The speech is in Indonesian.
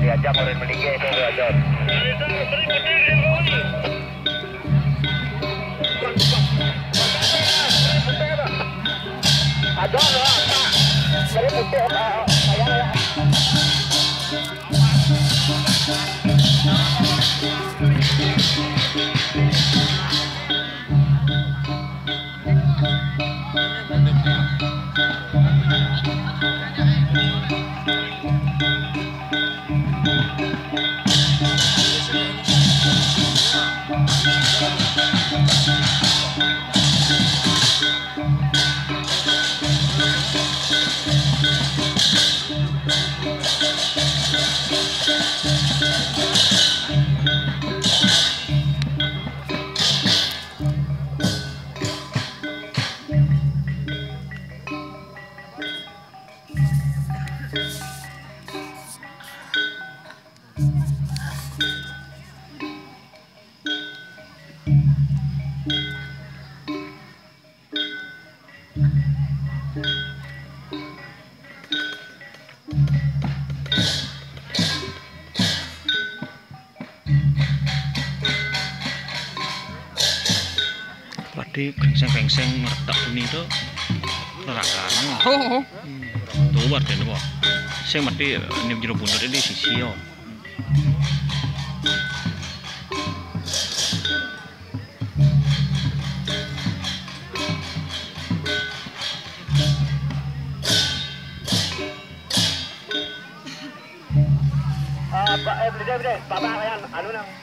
diajang orang meninggal itu Jon. Tadi gengseng-gengseng meretak bunyi itu nerakan. Tuh berarti itu, saya mati ini jero buntut ini sisi yo. Beli deh, Bapak yang anu nang.